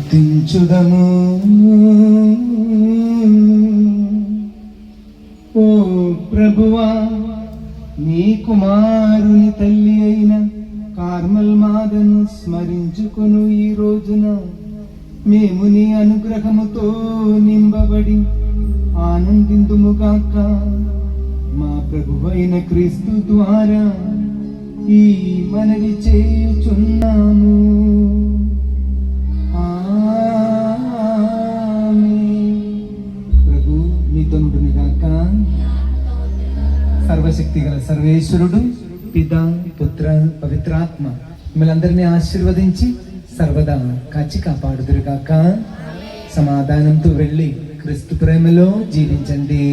స్తుతించుదము. ఓ ప్రభువా, నీ కుమారుని తల్లి అయిన కార్మల్ మాతను స్మరించుకొను ఈ రోజున మేము నీ అనుగ్రహముతో నింపబడి ఆనందిందుముగాక. మా ప్రభువైన క్రీస్తు ద్వారా ఈ మనవి చేయుచున్నాము. ప్రభు మీతో ఉండునుగాక. సర్వశక్తి గల సర్వేశ్వరుడు పితా పుత్ర పవిత్రాత్మ మిమ్మల్ందరినీ ఆశీర్వదించి సర్వదా కాచి కాపాడుదురుగాక. సమాధానంతో వెళ్ళి క్రీస్తు ప్రేమలో జీవించండి.